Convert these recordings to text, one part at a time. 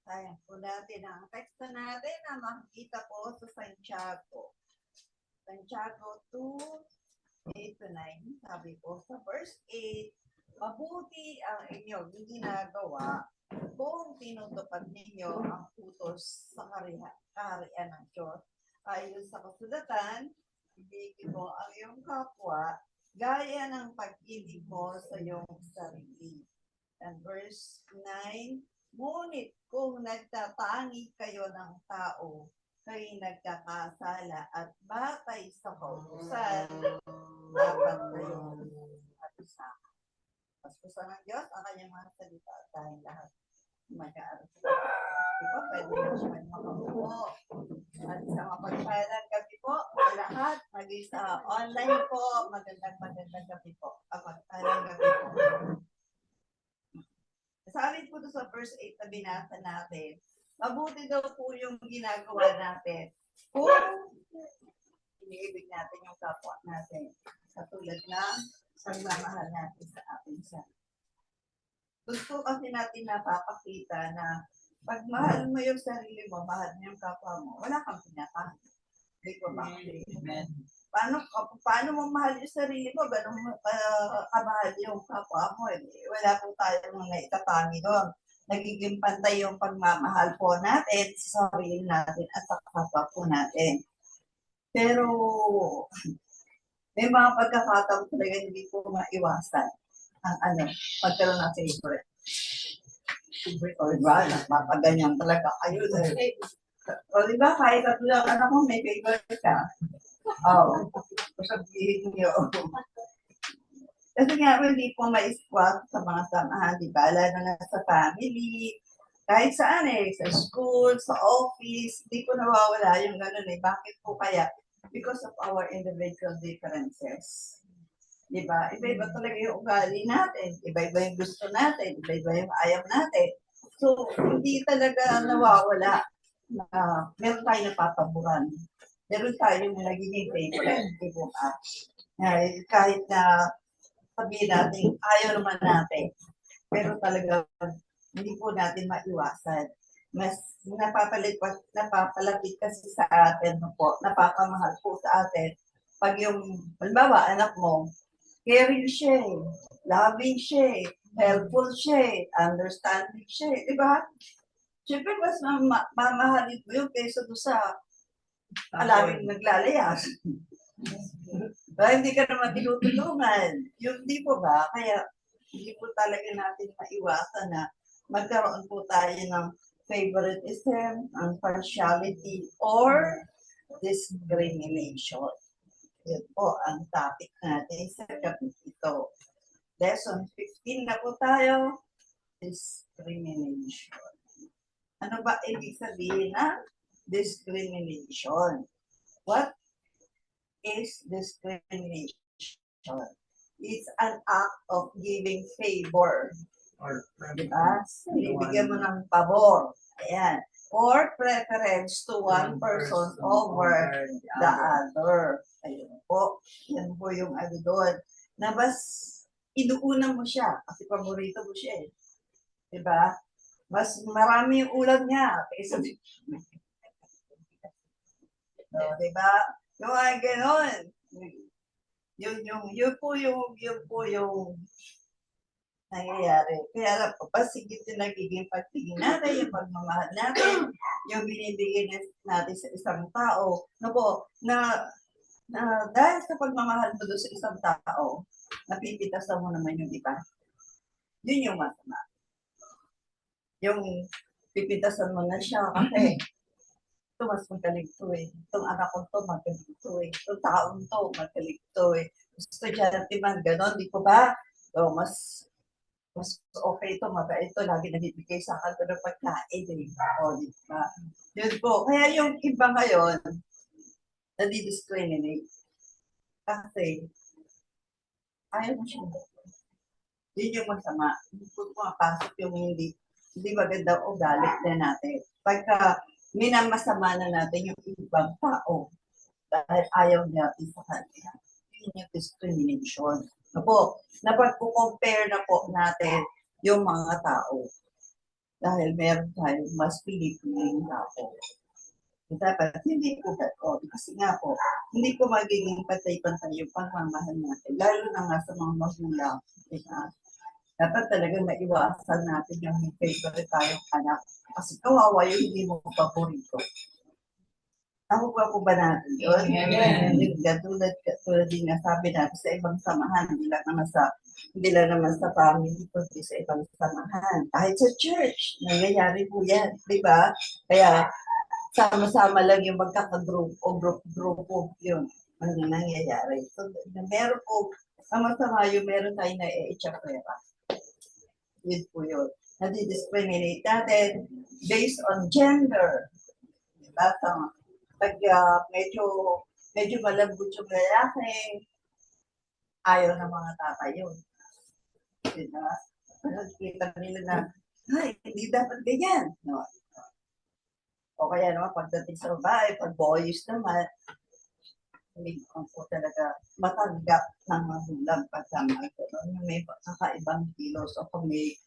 Basahin po natin ang teksto natin na makikita po sa Santiago. Santiago 2:8-9. Sabi po sa verse 8, mabuti ang inyong ginagawa kung tinutupad ninyo ang utos sa kaharian ng Diyos. Ayon sa kasulatan, ibigin mo ang iyong kapwa gaya ng pag-ibig mo sa iyong sarili. And verse 9, ngunit kung nagtatangi kayo ng tao, kayo'y nagkakasala at batay sa kautusan, dapat kayo apisahan. Paspusan ng Diyos ang kanyang mga salita at tayong lahat mag-aaral. Diba? Pwede na siya makabuo. At sa mapagpalang gabi po sa lahat, maging sa online po, magandang gabi po. Mapagpalang gabi po. Sabi po sa verse 8 na binasa natin, mabuti daw po yung ginagawa natin kung iniibig natin yung kapwa natin. Katulad ng pagmamahal natin sa ating sarili. Gusto kasi natin napapakita na pag mahal mo yung sarili mo, mahal mo yung kapwa mo, wala kang pinatang. Hindi ko ba? Amen. Paano mo mahal yung sarili mo? Ganun mo kamahal yung kapwa mo? Wala po tayong naitatangi doon. Nagiging pantay yung pagmamahal po natin sa sarili natin at sa kapwa po natin. Pero may mga pagkakataon talaga hindi po maiwasan ang pagkaroon ng favorite. Favorite o diba? Nagpapaganyan talaga kayo. O diba, kahit at lang anak mo, may favorite ka. Oo. Sabihin niyo. Kasi nga, hindi po ma-squat sa mga samahan, di ba? Lalo na sa family, kahit saan sa school, sa office, hindi po nawawala yung gano'n Bakit po kaya? Because of our individual differences. Di ba? Iba-iba talaga yung ugali natin. Iba-iba yung gusto natin. Iba-iba yung ayaw natin. So, hindi talaga nawawala na meron tayo napapaboran. Meron tayong nagiging favorite. Di ba? Kahit na sabihin natin, ayaw naman natin. Pero talaga, hindi po natin maiwasan. Mas napapalapit kasi sa atin po, napapamahal po sa atin. Pag yung, halimbawa, anak mo, caring siya, loving siya, helpful siya, understanding siya, di ba? Siyempre, mas mamahalin mo yung kaysa doon sa alawing naglalayas. Hindi ka naman tinutulungan. Yung di po ba? Kaya hindi po talaga natin maiwasan na magkaroon po tayo ng favoritism, partiality, or discrimination. Yun po ang topic natin sa gabi ito. Lesson 15 na po tayo, discrimination. Ano ba ibig sabihin na discrimination? What is discrimination? It's an act of giving favor. Diba? Ibigyan mo ng pabor. Ayan. Or preference to one person over the other. Ayun po. Yan po yung doon. Na mas inuuna mo siya kasi paborito mo siya Diba? Mas marami yung ulam niya kaysa diba? Yung gano'n. Yun po yung nangyayari. Kaya alam po, pasigit yung nagiging pagtingin natin, yung pagmamahal natin, yung binibigay natin sa isang tao. Na dahil sa pagmamahal mo doon sa isang tao, napipitasan mo naman yung iba. Yun yung masama. Yung pipitasan mo na siya kasi ito mas magaling to Itong anak ko to magaling to Itong taong to magaling to Estudyante man, gano'n, di ko ba? So, mas okay ito, mabait ito, lagi nabibigay sa akin ng pagkain, di ba? Yun po. Kaya yung iba ngayon, nadi-discriminate. Kasi, ayaw mo siya. Yun yung masama. Kung pumapasok yung hindi maganda o galit na natin. Pagka minamasama na natin yung ibang tao dahil ayaw natin sa kanila. Yun yung discrimination. Na pag-compare na po natin yung mga tao. dahil meron tayong mas pinipiling tao. Dapat hindi po gato. Kasi nga po, hindi po magiging patay-pantay yung pagmamahal natin, lalo na nga sa mga magulang. Diba? Dapat talagang maiwasan natin yung favorite tayong anak. Kasi kawawa yung hindi mo paborito. Ako po ba natin yun? Katulad din na sabi natin sa ibang samahan, hindi lang naman sa family, kundi sa ibang samahan. Kahit sa church, nangyayari po yan, di ba? Kaya, sama-sama lang yung magkakagroup o grupo yun ang nangyayari. So, meron po, sama-sama yung meron tayo na e-echapera. Yun po yun. Nadi-discriminate natin based on gender. Diba? So, pag medyo malambot yung lalaki, ayaw ng mga tatay yun. Diba? Kita nila na, ay, hindi dapat ganyan. No? O kaya naman, pagdating sa babae, pag boys naman, hindi po talaga matanggap ng magulang pagkama. May kakaibang kilos o kung may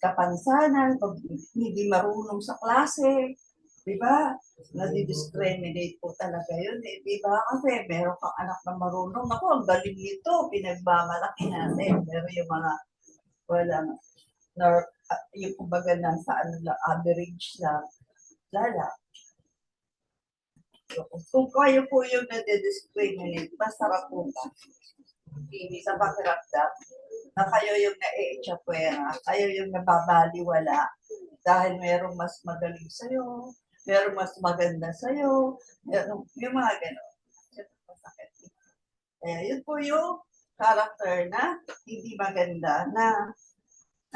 kapansanan, pag hindi marunong sa klase, di ba? Nadi-discriminate po talaga yun. Di ba? Kasi meron kang anak na marunong. Ako, ang galing nito, pinagmamalaki natin. Pero yung mga walang, yung kumbaga nasa average lang, lala. Kung kayo po yung nade-discriminate, masarap po ba? Hindi sa pakiramdam na kayo yung na-e-echapwera, kayo yung nababaliwala dahil merong mas magaling sa'yo, merong mas maganda sa'yo, yung mga gano'n. Masakit. Kaya yun po yung character na hindi maganda na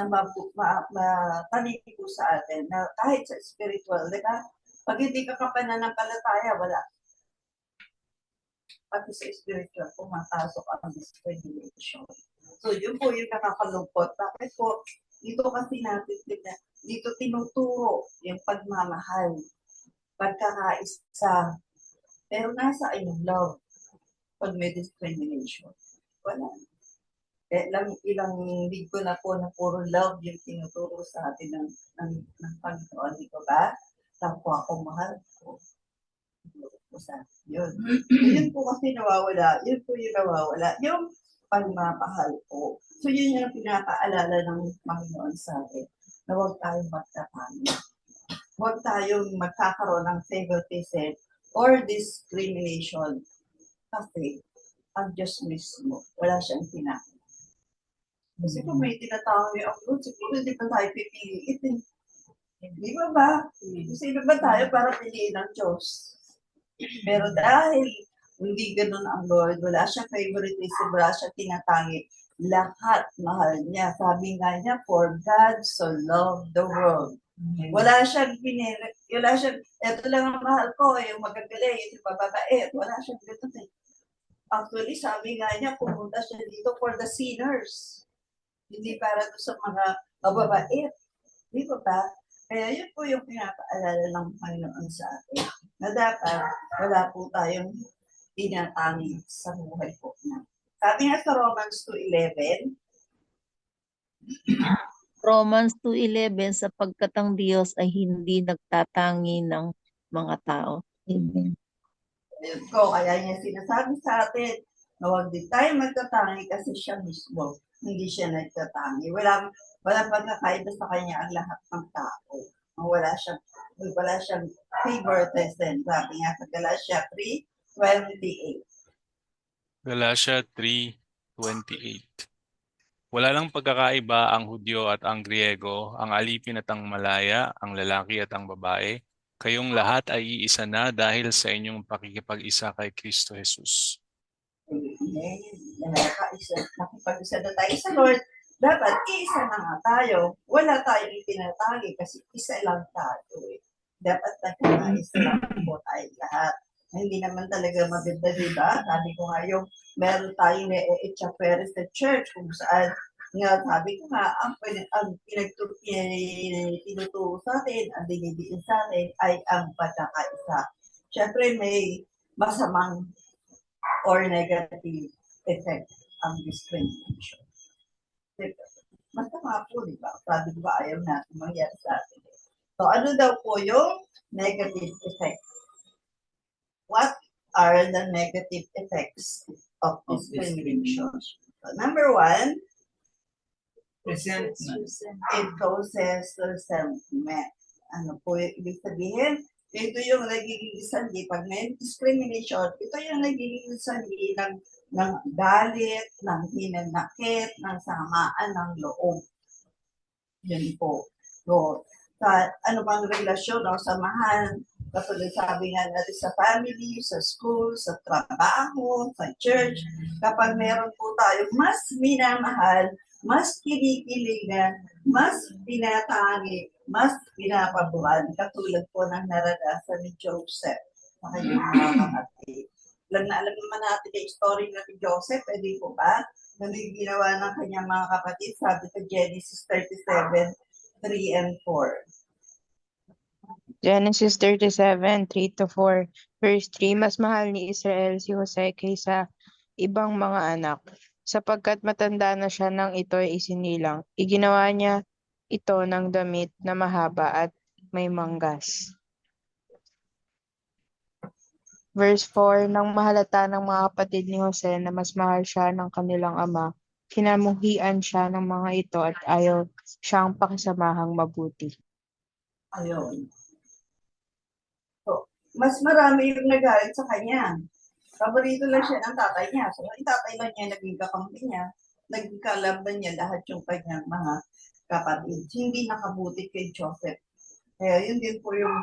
mataliki po sa atin na kahit sa spiritual, di ba? Pag hindi ka kapananampalataya, wala. Pati sa spiritual, pumapasok ang discrimination. So, yun po yung nakakalungkot. Bakit po, dito kasi natin, dito tinuturo yung pagmamahal, pagkakaisa. Pero nasa yung love pag may discrimination? Wala. Ilang linggo na po na puro love yung tinuturo sa atin ng Panginoon. Di ba? Tapos ako mahal ko. Yun. Yun po kasi nawawala. Yun po yung nawawala. Yung pagmamahal po. So yun yung pinapaalala ng Panginoon sa atin na huwag tayong magtatanggi. Huwag tayong magkakaroon ng favoritism or discrimination. Kasi ang Diyos mismo, wala siyang tinakot. Kasi kung may tinatawag yung approach, siguro hindi pa tayo pipiliin. Hindi ba? Sino ba tayo para piliin ng Diyos? Pero dahil hindi ganun ang Lord, wala siyang favoritism, wala siyang tinatangi, lahat mahal niya. Sabi nga niya, for God so loved the world. Wala siyang eto lang ang mahal ko, yung magagaling, yung mababait. Wala siyang ganun eh. Actually, sabi nga niya, pumunta siya dito for the sinners. Hindi para doon sa mga mababait. Di ba ba? Kaya yun po yung pinapaalala ng Panginoon sa atin. Na dapat wala po tayong tinatangi sa buhay po na. Sabi nga sa Romans 2:11, Romans 2:11, sapagkat ang Diyos ay hindi nagtatangi ng mga tao. Amen. Ayun ko, kaya niya sinasabi sa atin na huwag din tayo magtatangi kasi siya mismo, hindi siya nagtatangi. Walang pagkakaiba sa kanya ang lahat ng tao. Wala siyang favoritism. Sabi nga sa Galatia 3:28. Galatia 3:28. Wala lang pagkakaiba ang Hudyo at ang Griego, ang alipin at ang Malaya, ang lalaki at ang babae. Kayong lahat ay iisa na dahil sa inyong pakikipag-isa kay Kristo Jesus. Nakipag-isa na tayo sa Lord, dapat isa na nga tayo. Wala tayong itinatagi kasi isa lang tayo eh. Dapat nagkakaisa lang po tayo lahat. Hindi naman talaga maganda, di ba? Sabi ko nga yung meron tayong na-echapere sa church kung saan nga sabi ko nga, ang tinuturo sa atin, ang dinidiin sa atin ay ang pagkakaisa. Siyempre may masamang or negative effect ang discrimination. masama po, di ba? Sabi ko ba, ayaw natin mangyari sa atin. So, ano daw po yung negative effect? What are the negative effects of discrimination? So, number one, Resentment. it causes resentment. Ano po yung ibig sabihin? Ito yung nagiging sanhi. Pag may discrimination, ito yung nagiging sanhi ng galit, ng hinanakit, ng samaan ng loob. Yan po. So, ano bang relasyon o samahan? Kapag sabi nga natin sa family, sa school, sa trabaho, sa church, kapag meron po tayo mas minamahal, mas kinikiligan, mas pinatangi, mas pinapabuhan, katulad po ng naranasan ni Joseph sa kanyang mga kapatid. Alam naman natin yung story na ni Joseph, pwede po ba? Nung ginawa ng kanyang mga kapatid, sabi sa Genesis 37, 3 and 4. Genesis 37, 3-4. Verse 3, mas mahal ni Israel si Jose kaysa ibang mga anak, sapagkat matanda na siya nang ito'y isinilang. Iginawa niya ito ng damit na mahaba at may manggas. Verse 4, nang mahalata ng mga kapatid ni Jose na mas mahal siya ng kanilang ama, kinamuhian siya ng mga ito at ayaw siyang pakisamahang mabuti. Ayun. So, mas marami yung nagalit sa kanya. Paborito lang siya ng tatay niya. So, yung tatay lang niya naging kakampi niya, naging kalaban niya lahat yung kanyang mga kapatid. Hindi nakabuti kay Joseph. Kaya yun din po yung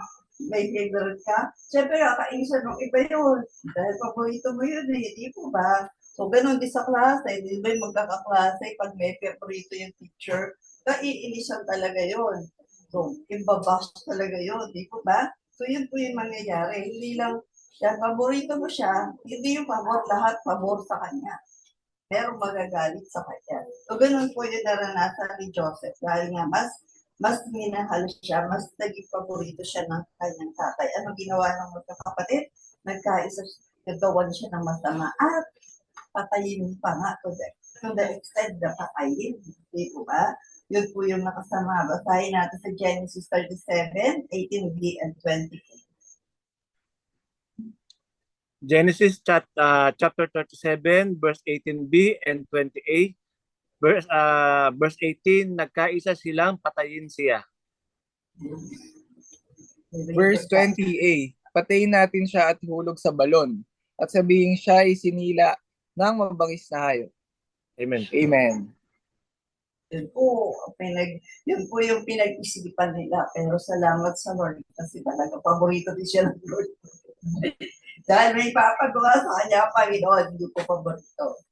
may favorite ka. Siyempre, kakainisan ng iba yun. Dahil paborito mo yun eh, di po ba? So, ganun din sa klase. Di ba yung magkakaklase, pag may favorito yung teacher, kaiinisan talaga yun. So, ibabash talaga yun, di po ba? So, yun po yung mangyayari. Hindi lang, yan, paborito mo siya, hindi yung pabor, lahat pabor sa kanya. Merong magagalit sa kanya. So, ganun po yung naranasan ni Joseph. Dahil nga, mas minahal siya, mas naging paborito siya ng kanyang tatay. Ano ginawa ng magkakapatid? Naggawan siya ng masama at patayin pa nga to the extent na patayin. Di po ba? Yun po yung nakasama. Basahin natin sa Genesis 37, 18b and 20. Genesis chapter 37, verse 18b and 28. Verse 18, nagkaisa silang patayin siya. Verse 20a, patayin natin siya at hulog sa balon, at sabihin siya ay sinila ng mabangis na hayop. Amen. Amen. Yun po yung pinag-isipan nila. Pero salamat sa Lord kasi talaga paborito din siya ng Lord. Dahil may papagawa sa kanya, Panginoon, hindi ko paborito.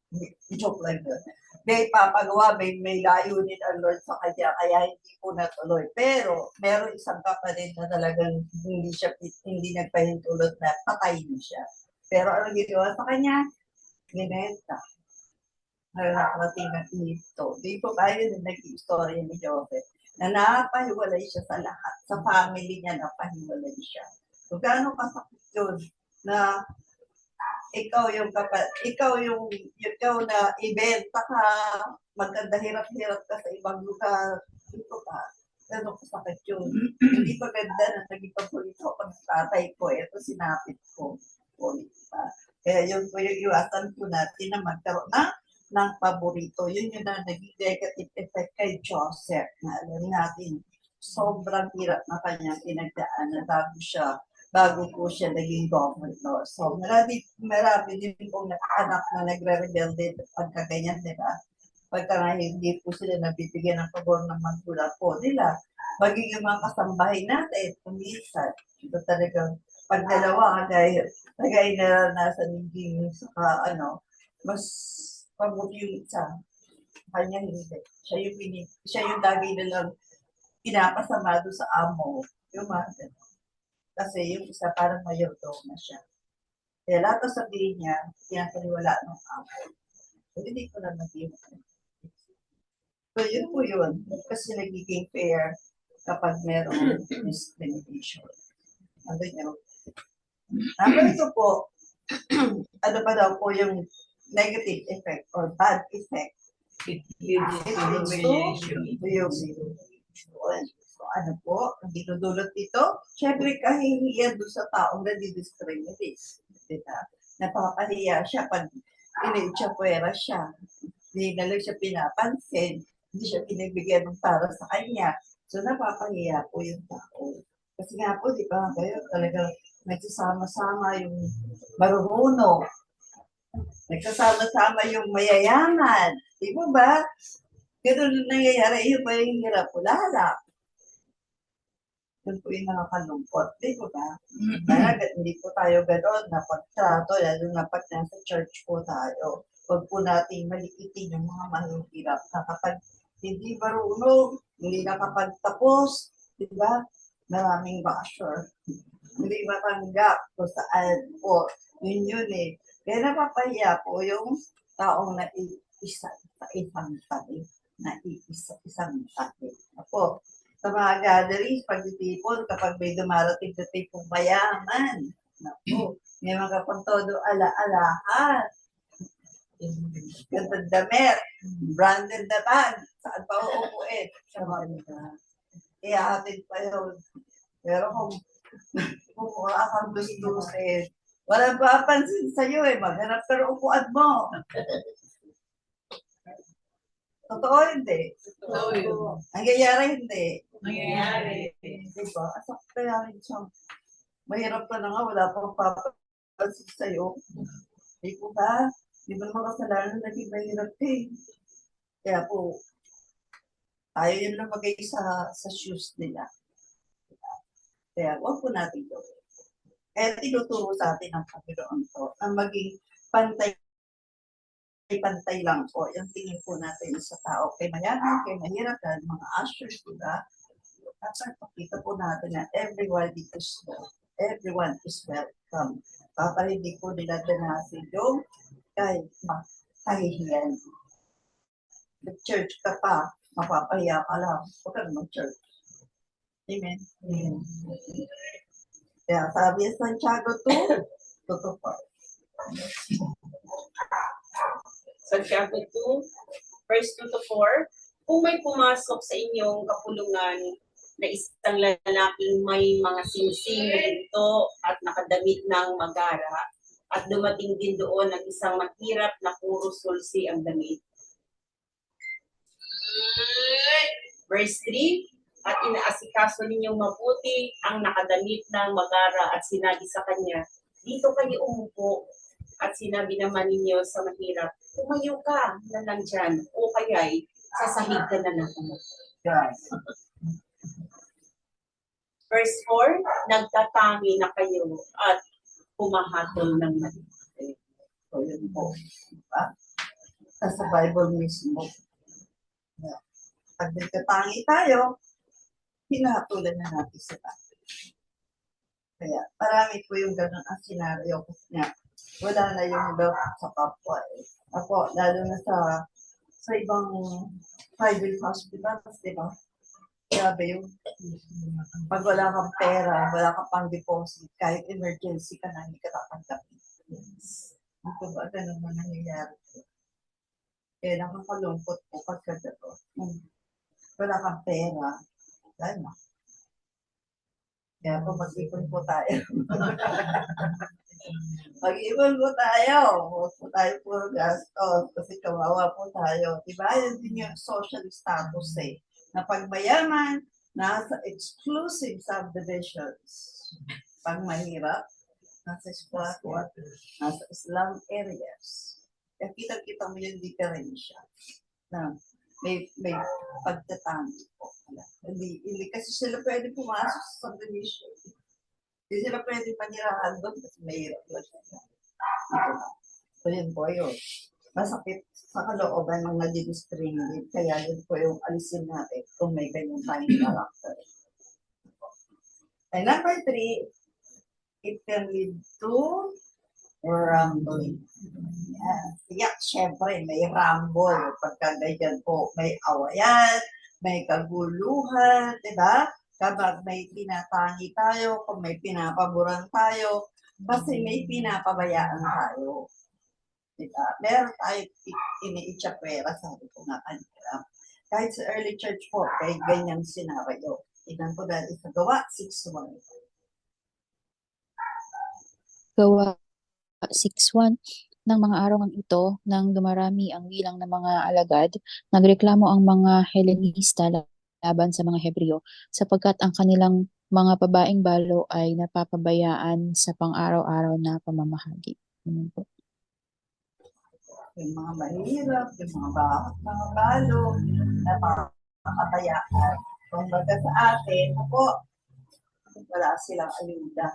Joke lang yun. May papagawa, may layunin ang Lord sa kanya, kaya hindi po natuloy. Pero, meron isang kapatid na talagang hindi nagpahintulot na patayin siya. Pero ano ginawa sa kanya? Binenta. Nakarating na dito. Di po ba yun yung naging story ni Joseph? Na napahiwalay siya sa lahat. Sa family niya, napahiwalay siya. So, gaano kasakit yun na ikaw na ibenta ka, maganda hirap-hirap ka sa ibang lugar, dito ka, gano'ng kasakit yun. Hindi pa ganda na naging paborito pag tatay ko, ito sinapit ko. Kaya yun po yung iwasan po natin na magkaroon ng paborito. Yun yung na naging negative effect kay Joseph. Na alam natin, sobrang hirap na kanyang pinagdaanan bago po siya naging governor. So, marami din pong anak na nagre-rebelde pagka ganyan, di ba? Pagka nga hindi po sila nabibigyan ng pabor ng magulang po nila, maging yung mga kasambahay natin, kumisan. Ito talagang pag dalawa, kagaya naranasan ni Jimmy, saka mas pabuti yung isa. Kanya hindi. Siya yung lagi na lang pinapasama doon sa amo. Yung mga kasi yung isa parang mayordomo na siya. Kaya lahat ng sabihin niya, pinapaniwala ng amo. So, hindi ko na naging. So, yun po yun. Kasi nagiging fair kapag merong discrimination. Ano nyo? Ito po, ano pa daw po yung negative effect or bad effect So ano po, ang dinudulot dito, syempre kahihiyan doon sa taong nadi-discriminate. Diba? Napakahiya siya pag pinag-chapwera siya. Hindi na lang siya pinapansin, hindi siya binibigyan ng para sa kanya. So napapahiya po yung tao. Kasi nga po, di ba, kayo talagang nagsasama-sama yung marunong, nagsasama-sama yung mayayaman. Di ba ba? Ganun yung nangyayari, yun ba yung hirap ulala? Yun po yung nakakalungkot, di ba? Kaya hindi po tayo gano'n na pagtrato, lalo na pag nasa church po tayo. Huwag po natin maliitin yung mga mahihirap na kapag hindi marunong, hindi nakapagtapos, di ba? Maraming basher. Hindi matanggap kung saan po. Yun eh. Kaya napapahiya po yung taong naiisa sa isang tabi. Isang tabi. Ako, sa mga gatherings, pagtitipon, kapag may dumarating na tipong mayaman, naku, may mga pantodo ala-alahan. Gandang damit, branded na bag, saan pa uupuin? Sa mga ihahatid pa yun. Pero kung wala kang gustusin, walang papansin sa'yo eh, maghanap ka ng upuan mo. Totoo hindi. Ang gayari hindi. Diba? Asak kaya rin siyang mahirap ka na nga, wala pang papansin sa'yo. Di po ba? Di ba naman kasalanan naging mahirap eh. Kaya po, tayo yung lumagay sa shoes nila. Kaya huwag po natin gawin. Kaya tinuturo sa atin ng Panginoon to, ang maging pantay lang po. Yung tingin po natin sa tao. Kay mayaman, kay mahirap, dahil mga ushers, diba? At pakita po natin na everyone is welcome. Kapag hindi po nila danasin yung kahit makahihiyan. Mag-church ka pa, mapapahiya ka lang. Huwag ka mag-church. Amen. Amen. Kaya sabi sa Santiago 2, totoo po. Santiago 2, verse 2 to 4, kung may pumasok sa inyong kapulungan na isang lalaking may mga singsing na ginto at nakadamit ng magara, at dumating din doon ang isang mahirap na puro sulsi ang damit. Verse 3, at inaasikaso ninyong mabuti ang nakadamit ng magara at sinabi sa kanya, dito kayo umupo. At sinabi naman ninyo sa mahirap, tumayo ka na lang dyan o kaya'y sasahig ka na lang umupo. Yes. Verse 4, nagtatangi na kayo at pumahatol ng mali. So, yun po. Diba? Sa Bible mismo. Yeah. Pag nagkatangi tayo, hinahatulan na natin sila. Kaya marami po yung ganun ang senaryo kasi nga wala na yung love sa kapwa eh. Ako, lalo na sa ibang private hospitals, di ba? Grabe yung pag wala kang pera, wala kang pang deposit, kahit emergency ka na, hindi ka tatanggapin. Yes. Ito ba, ganun na nangyayari. Kaya nakakalungkot po pagka gato. Wala kang pera, dahil na. Kaya po, mag-ipon po tayo. Mag-ipon po tayo. Huwag po tayo puro gastos kasi kawawa po tayo. Diba? Yun din yung social status eh. Na pag mayaman, nasa exclusive subdivisions. Pag mahirap, nasa squat, nasa slum areas. Kaya kita-kita mo yung diferensya. Na may pagtatangi po. Hindi kasi sila pwede pumasok sa subdivision. Hindi sila pwede panirahan doon kasi mahirap lang sila. So yun po yun. Masakit sa kalooban ng nadi-discriminate. Kaya yun po yung alisin natin kung may ganyan tayong character. And number 3, it can lead to rambling. Yeah, syempre, may rumble. Pagka ganyan po, may awayan, may kaguluhan, di ba? Kapag may tinatangi tayo, kung may pinapaboran tayo, kasi may pinapabayaan tayo. Diba? Meron tayo iniitsapwera, sabi ko nga kanina. Kahit sa early church po, kahit ganyan senaryo. Tignan po dahil sa Gawa 6:1. Gawa 6:1. Ng mga araw ng ito, nang dumarami ang bilang ng mga alagad, nagreklamo ang mga Helenista laban sa mga Hebreo sapagkat ang kanilang mga babaeng balo ay napapabayaan sa pang-araw-araw na pamamahagi. Yun po. Yung mga mahirap, yung mga balo, napakatayaan. Kung baga sa atin, ako, wala silang ayuda.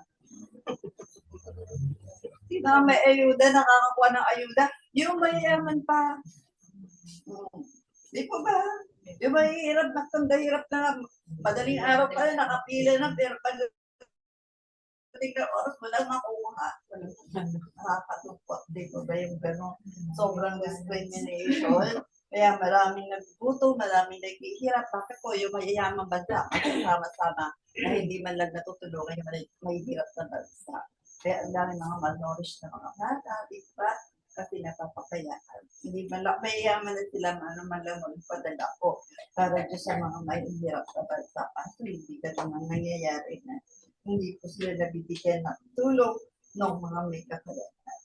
Hindi na may ayuda, nakakakuha ng ayuda. Yung mayayaman pa. Di po ba? Yung mahirap, hirap na, madaling araw pa rin, nakapila na, pero pagdating na oras, walang makuha. Nakakatupot. Di po ba yung gano'n? Sobrang discrimination. Kaya maraming nagbuto, maraming naghihirap. Bakit po yung mayayaman bansa, sama-sama na hindi man lang natutulungan yung mahihirap na bansa. Kaya ang dami mga malnourished na mga bata, di ba? Kasi napapakayaan. Hindi man lang, mayayaman na sila, ano man lang padala ko para dyan sa mga mahihirap na bansa. Kasi hindi ka naman nangyayari na hindi po sila nabibigyan ng tulong ng mga may kakayaan.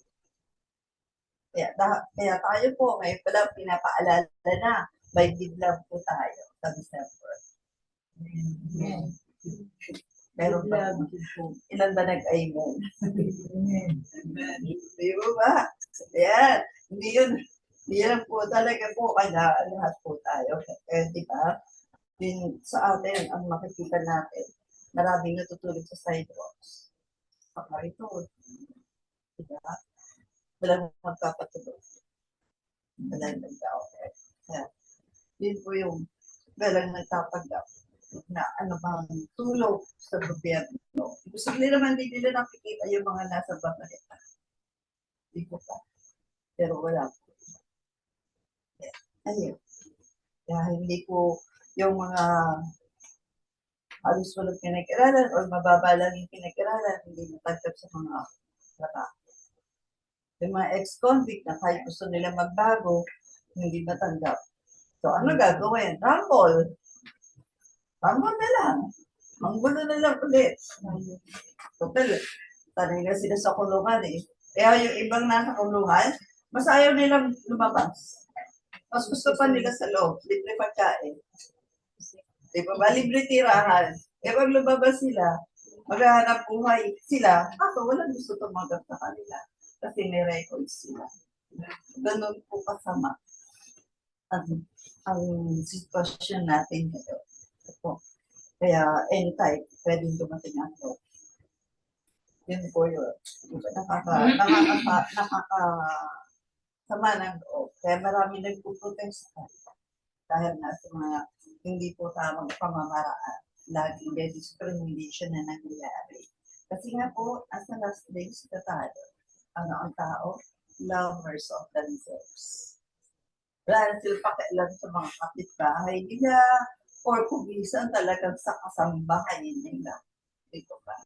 Kaya tayo po, ngayon pala pinapaalala na, may bidlove po tayo sa December. Amen. Meron ba? Ilan ba nag-amen? Amen. Di ba? Ayan. Hindi yun po talaga po, kailangan lahat po tayo. Di ba? Din sa atin, ang makikita natin, maraming natutulog sa sidewalks. Saka ito. Di ba? Walang magkapatulog. Walang nagka-okay. Yun po yung walang nagkapagdaw na ano bang tulong sa gobyerno. Posible naman din nila nakikita yung mga nasa babalita. Hindi ko pa. Pero wala po. Ayun. Kaya hindi po yung mga halos walang pinag-aralan o mababa lang yung pinag-aralan, hindi natagap sa mga trabaho. Yung mga ex-convict na kahit gusto nila magbago, hindi matanggap. So, ano gagawin? Rumble. Rumble na lang. Manggulo na lang ulit. Total, tanay na sila sa kulungan eh. Kaya yung ibang nasa kulungan, mas ayaw nilang lumabas. Mas gusto pa nila sa loob, libre pagkain. Di ba ba? Libre tirahan. Kaya pag lumabas sila, maghahanap buhay sila, ako walang gusto tumanggap sa kanila. Kasi may records sila. Ganun po kasama ang sitwasyon natin ngayon. Kaya anytime, pwedeng dumating ang loob. Yun po yun. Nakakasama ng loob. Kaya marami nagpuprotesta dahil nga sa mga hindi po tamang pamamaraan. Laging may discrimination na nangyayari. Kasi nga po, as the last days na tayo, ang tao, lovers of themselves. Wala na sila pakialam sa mga kapitbahay nila or kung minsan talagang sa kasambahay nila. Dito ba?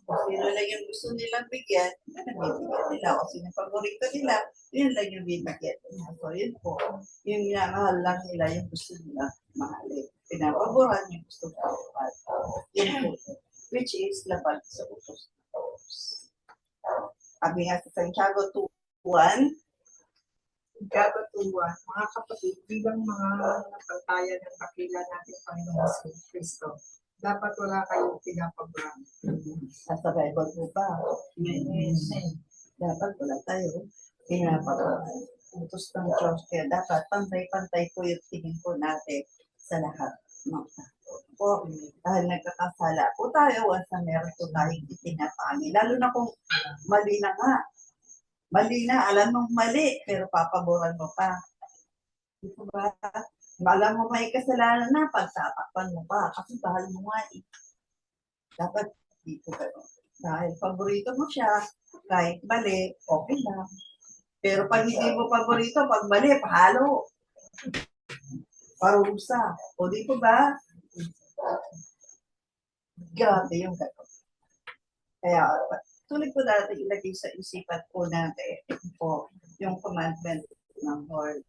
Kung sino lang yung gusto nilang bigyan, nabibigyan nila. O sino paborito nila, yun lang yung bibigyan nila. So yun po, yung minamahal lang nila yung gusto nila mahalin. Pinapaboran yung gusto paboran. Yun po. Which is labag sa utos. Sabi nga sa Santiago 2:1, Gagatuan, mga kapatid, bilang mga napantayan ng dakila natin Panginoon sa Kristo, dapat wala kayong pinapaboran. Sa Bible po ba? Dapat wala tayo pinapaboran. Utos ng Diyos. Kaya dapat pantay-pantay po yung tingin po natin sa lahat ng tao. Po, dahil nagkakasala po tayo once na meron po tayong itinapani. Lalo na kung mali na nga. Mali na, alam mong mali, pero papaboran mo pa. Di ba? Alam mo may kasalanan na, pagtatakpan mo pa, kasi bahal mo nga eh. Dapat dito gano'n. Dahil paborito mo siya, kahit mali, okay lang. Pero pag hindi mo paborito, pag mali, pahalo. Parusa. O di po ba? Grabe yung gano'n. Kaya, tuloy po natin ilagay sa isipan po natin po yung commandment ng Lord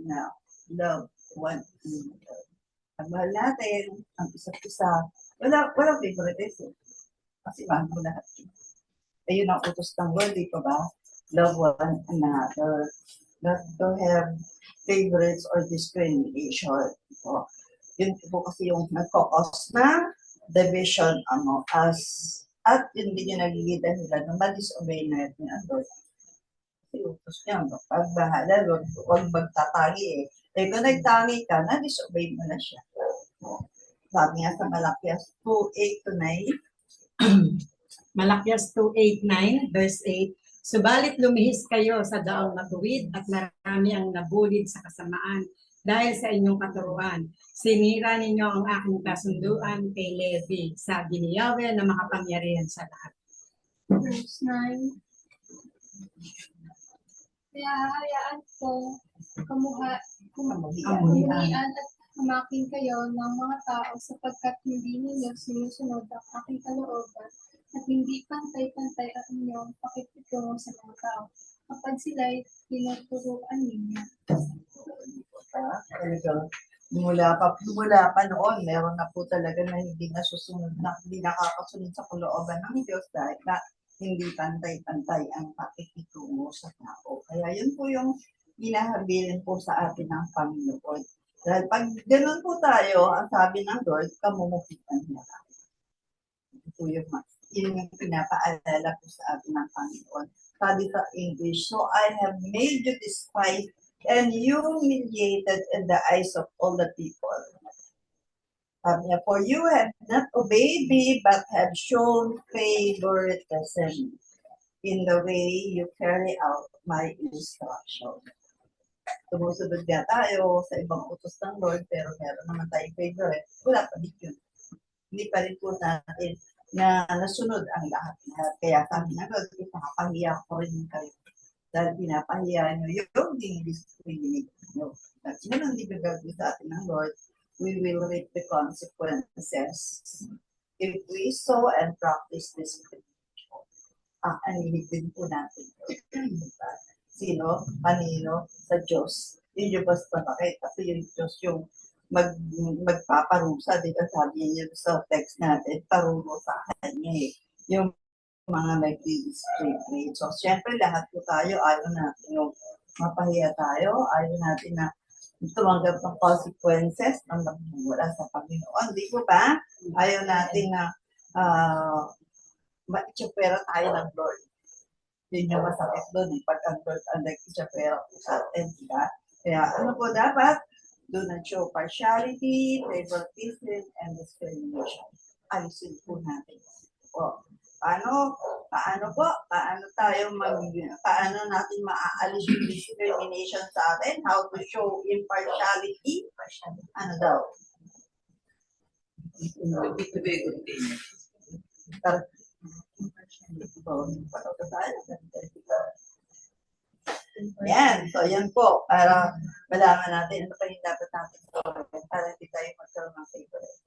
na love one another. Pagmahal natin ang isa't isa, walang favoritism. Kasi mahal mo lahat. Ayun ang utos ng Lord, di ba ba? Love one another. Not to have favorites or discrimination. So, yun po kasi yung nagkakos na division among us. At yun din yung nagiging dahilan na ma-disobey natin ang Lord. Kasi utos niya, pagbahala, huwag magtatangi eh. Eh kung nagtangi ka, na-disobey mo na siya. Sabi nga sa Malakias 2:8-9, Malakias 2:8-9, verse 8, subalit lumihis kayo sa daang matuwid at marami ang nabulid sa kasamaan dahil sa inyong katuruan. Sinira ninyo ang aking kasunduan kay Levi, sabi ni Yahweh na makapangyarihan sa lahat. Verse 9. Kaya hayaan ko kamuhian at kumakin kayo ng mga tao sapagkat hindi ninyo sinusunod ang aking kalooban at hindi pantay-pantay ang inyong pakikitungo sa mga tao kapag sila'y tinuturuan ninyo. talagang mula pa noon, meron na po talaga na hindi nakakasunod sa kalooban ng Diyos dahil na hindi pantay-pantay ang pakikitungo sa tao. Kaya yun po yung hinahabilin po sa atin ng Panginoon. Dahil pag ganun po tayo, ang sabi ng Lord, kamumuhitan niya tayo. Ito po yung pinapaalala po sa atin ng Panginoon. Sabi sa English, so I have made you despised and humiliated in the eyes of all the people. Sabi niya, for you have not obeyed me, but have shown favoritism in the way you carry out my instruction. Sumusunod nga tayo sa ibang utos ng Lord, pero meron naman tayong favorite. Wala pa din yun. Hindi pa rin po natin na nasunod ang lahat. Kaya sabi na Lord, ipakapahiya ko rin kayo. Dahil pinapahiya nyo yung discriminate nyo. At yun ang ibigagawin sa atin ng Lord, we will reap the consequences if we sow and practice discrimination. Anilig din po natin. Sino? Kanino? Sa Diyos. Yung Diyos basta bakit? Kasi yung Diyos yung magpaparusa. Di ba sabi niya sa text natin, parulo sa kanya eh. Yung mga nag-discriminate. So, syempre, lahat po tayo, ayaw natin yung mapahiya tayo, ayaw natin na tumanggap ng consequences ng magmumula sa Panginoon. Di po ba? Ayaw natin na ma-itsapera tayo ng Lord. Yun yung masakit doon eh. Pag ang Lord ang nag-itsapera po sa atin, di ba? Kaya ano po dapat? Do not show partiality, favoritism, and discrimination. Alisin po natin. O, paano natin maaalis yung discrimination sa atin? How to show impartiality? Ano daw? Yan. So, yan po. Para malaman natin ano pa yung dapat natin gawin para hindi tayo magkaroon ng favorite.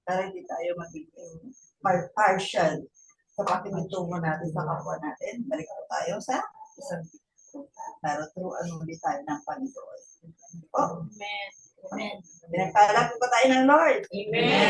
Para hindi tayo magiging partial sa pakikitungo natin sa kapwa natin. Balik po tayo sa isang para turuan ulit tayo ng Panginoon. Oh. Amen. Pinagpala po ba tayo ng Lord? Amen.